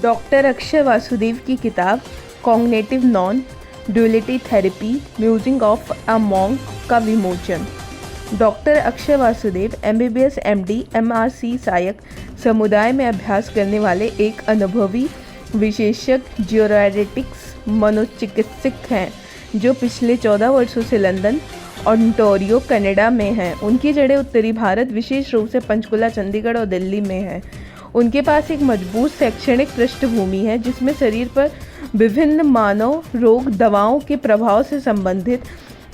Doctor Akshay Vasudev की किताब cognitive non duality therapy musing of a monk का विमोचन। Doctor Akshay Vasudev MBBS MD MRC सहायक समुदाय में अभ्यास करने वाले एक अनुभवी विशेषज्ञ ज्यूरोएडिटिक्स मनोचिकित्सक हैं जो पिछले 14 वर्षों से लंदन ओंटारियो कनाडा में हैं। उनकी जड़ें उत्तरी भारत, विशेष रूप से पंचकुला, चंडीगढ़ और दिल्ली में हैं। उनके पास एक मजबूत शैक्षणिक पृष्ठभूमि है जिसमें शरीर पर विभिन्न मानव रोग दवाओं के प्रभाव से संबंधित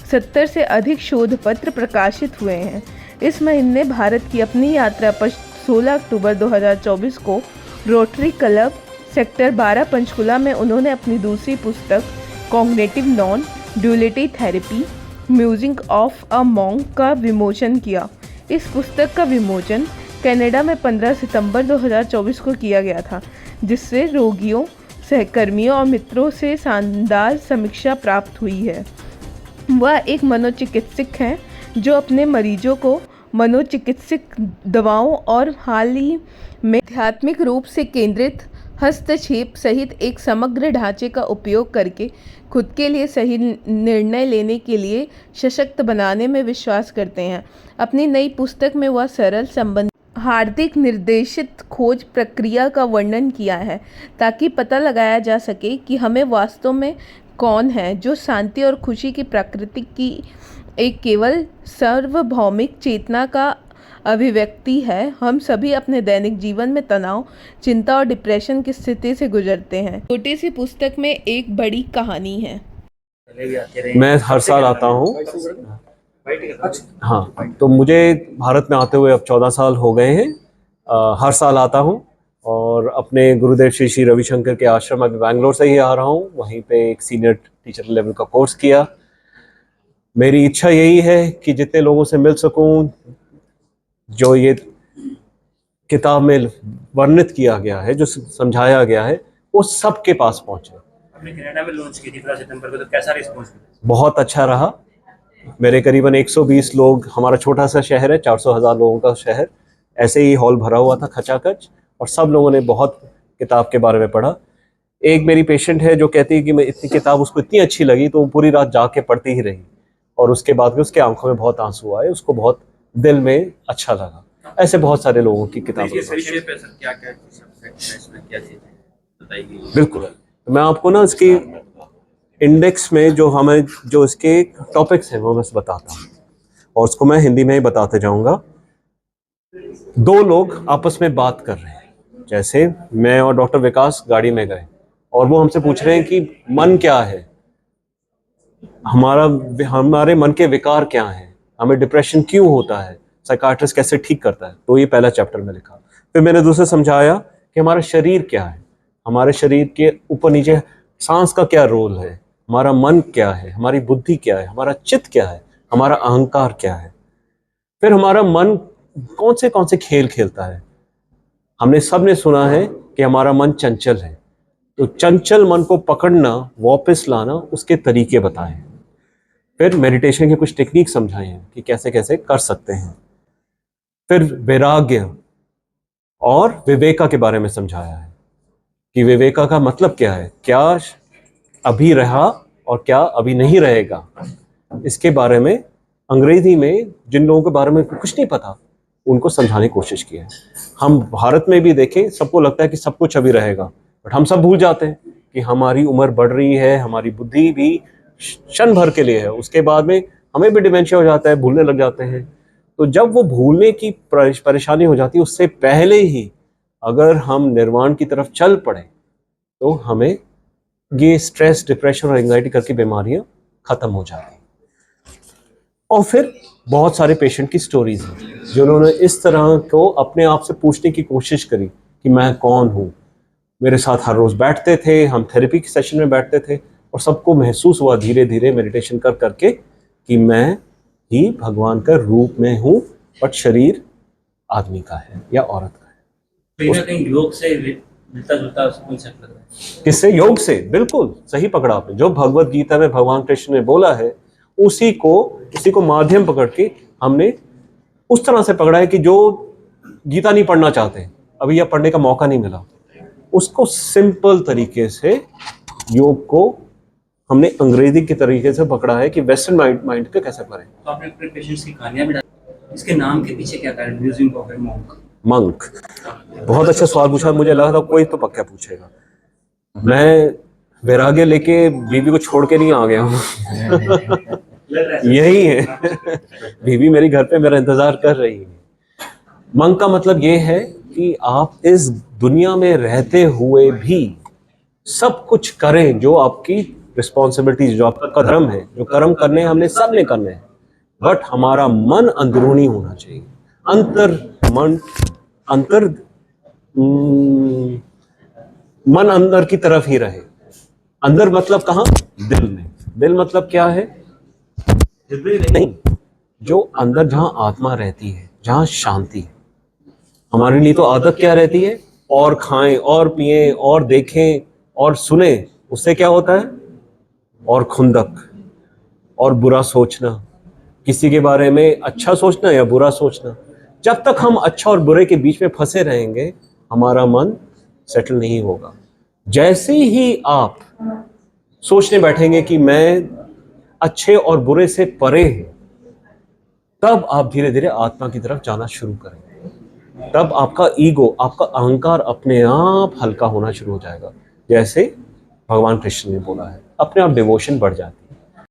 70 से अधिक शोध पत्र प्रकाशित हुए हैं। इस महीने भारत की अपनी यात्रा पर 16 अक्टूबर 2024 को रोटरी क्लब सेक्टर 12 पंचकुला में उन्होंने अपनी दूसरी पुस्तक cognitive non duality therapy musing of a monk का विमोचन किया। इस पुस्तक का विमोचन कनाडा में 15 सितंबर 2024 को किया गया था, जिससे रोगियों, सहकर्मियों और मित्रों से शानदार समीक्षा प्राप्त हुई है। वह एक मनोचिकित्सक हैं जो अपने मरीजों को मनोचिकित्सक दवाओं और हाल ही में आध्यात्मिक रूप से केंद्रित हस्तक्षेप सहित एक समग्र ढांचे का उपयोग करके खुद के लिए सही निर्णय लेने के लिए सशक्त बनाने में विश्वास करते हैं। अपनी नई पुस्तक में वह सरल संबंध हार्दिक निर्देशित खोज प्रक्रिया का वर्णन किया है ताकि पता लगाया जा सके कि हमें वास्तव में कौन है, जो शांति और खुशी की प्रकृति की एक केवल सार्वभौमिक चेतना का अभिव्यक्ति है। हम सभी अपने दैनिक जीवन में तनाव, चिंता और डिप्रेशन की स्थिति से गुजरते हैं। छोटी सी पुस्तक में एक बड़ी कहानी है। मैं हर साल आता हूँ। हाँ, तो मुझे भारत में आते हुए अब 14 साल हो गए हैं। हर साल आता हूँ और अपने गुरुदेव श्री श्री रविशंकर के आश्रम में बैंगलोर से ही आ रहा हूँ। वहीं पे एक सीनियर टीचर लेवल का कोर्स किया। मेरी इच्छा यही है कि जितने लोगों से मिल सकूं, जो ये किताब में वर्णित किया गया है, जो समझाया गया है, वो सबके पास पहुंचे। हमने कनाडा में लॉन्च की थी 15 सितंबर को, तो कैसा रिस्पॉन्स मिला? बहुत अच्छा रहा। मेरे करीबन 120 लोग, हमारा छोटा सा शहर है, 400,000 लोगों का शहर, ऐसे ही हॉल भरा हुआ था खचाखच, और सब लोगों ने बहुत किताब के बारे में पढ़ा। एक मेरी पेशेंट है जो कहती है कि मैं इतनी किताब उसको इतनी अच्छी लगी तो वो पूरी रात जाके पढ़ती ही रही, और उसके बाद में उसके आंखों में बहुत आंसू आए, उसको बहुत दिल में अच्छा लगा। ऐसे बहुत सारे लोगों की किताबें। बिल्कुल, तो मैं आपको ना इसकी इंडेक्स में जो इसके टॉपिक्स हैं वो मैं बताता हूँ, और उसको मैं हिंदी में ही बताते जाऊंगा। दो लोग आपस में बात कर रहे हैं, जैसे मैं और डॉक्टर विकास गाड़ी में गए और वो हमसे पूछ रहे हैं कि मन क्या है, हमारे मन के विकार क्या हैं, हमें डिप्रेशन क्यों होता है, साइकाट्रिस्ट कैसे ठीक करता है। तो ये पहला चैप्टर में लिखा। फिर मैंने दूसरे समझाया कि हमारा शरीर क्या है, हमारे शरीर के ऊपर नीचे सांस का क्या रोल है, हमारा मन क्या है, हमारी बुद्धि क्या है, हमारा चित्त क्या है, हमारा अहंकार क्या है। फिर हमारा मन कौन से खेल खेलता है। हमने सबने सुना है कि हमारा मन चंचल है, तो चंचल मन को पकड़ना, वापस लाना, उसके तरीके बताए। फिर मेडिटेशन की कुछ टेक्निक समझाए हैं कि कैसे कैसे कर सकते हैं। फिर वैराग्य और विवेका के बारे में समझाया है कि विवेका का मतलब क्या है, क्या अभी रहा और क्या अभी नहीं रहेगा। इसके बारे में अंग्रेजी में जिन लोगों के बारे में कुछ नहीं पता, उनको समझाने की कोशिश की है। हम भारत में भी देखें, सबको लगता है कि सब कुछ अभी रहेगा, बट हम सब भूल जाते हैं कि हमारी उम्र बढ़ रही है, हमारी बुद्धि भी क्षण भर के लिए है, उसके बाद में हमें भी डिमेंशिया हो जाता है, भूलने लग जाते हैं। तो जब वो भूलने की परेशानी हो जाती है, उससे पहले ही अगर हम निर्वाण की तरफ चल पड़े तो हमें ये स्ट्रेस, डिप्रेशन और एंजाइटी करके बीमारियां खत्म हो जाती हैं। और फिर बहुत सारे पेशेंट की स्टोरीज हैं जिन्होंने इस तरह को अपने आप से पूछने की कोशिश करी कि मैं कौन हूँ। मेरे साथ हर रोज बैठते थे, हम थेरेपी के सेशन में बैठते थे, और सबको महसूस हुआ धीरे धीरे मेडिटेशन कर करके कि मैं ही भगवान का रूप में हूँ, बट शरीर आदमी का है या औरत का है। कहीं ना कहीं योग से मिलता जुलता लग रहा है। किससे? योग से। बिल्कुल सही पकड़ा आपने। जो भगवत गीता में भगवान कृष्ण ने बोला है, उसी को माध्यम पकड़ के हमने उस तरह से पकड़ा है कि जो गीता नहीं पढ़ना चाहते, अभी यह पढ़ने का मौका नहीं मिला, उसको सिंपल तरीके से योग को हमने अंग्रेजी के तरीके से पकड़ा है कि वेस्टर्न माइंड पे कैसे पढ़े। तो आपने अपने पेशेंट्स की कहानियां भी डाली, इसके नाम के पीछे क्या कारण, museum of A monk? Monk, बहुत अच्छा सवाल पूछा। मुझे लगा था कोई तो पक्का पूछेगा। मैं वैराग्य लेके बीवी को छोड़ के नहीं आ गया हूँ। यही है। बीवी मेरी घर पे मेरा इंतजार कर रही है। मंक का मतलब ये है कि आप इस दुनिया में रहते हुए भी सब कुछ करें जो आपकी रिस्पॉन्सिबिलिटीज, जो आपका धर्म है, जो कर्म करने हैं हमने सब ने करने हैं, बट हमारा मन अंदरूनी होना चाहिए। मन अंतर मन अंदर की तरफ ही रहे। अंदर मतलब कहाँ? दिल में। दिल मतलब क्या है? हृदय नहीं, जो अंदर जहां आत्मा रहती है, जहां शांति है। हमारे लिए तो आदत क्या रहती है? और खाएं और पिएं और देखें और सुने, उससे क्या होता है? और खुंदक और बुरा सोचना, किसी के बारे में अच्छा सोचना या बुरा सोचना। जब तक हम अच्छा और बुरे के बीच में फंसे रहेंगे, हमारा मन सेटल नहीं होगा। जैसे ही आप सोचने बैठेंगे कि मैं अच्छे और बुरे से परे हूं, तब आप धीरे धीरे आत्मा की तरफ जाना शुरू करेंगे। तब आपका ईगो, आपका अहंकार अपने आप हल्का होना शुरू हो जाएगा। जैसे भगवान कृष्ण ने बोला है, अपने आप डिवोशन बढ़ जाती है।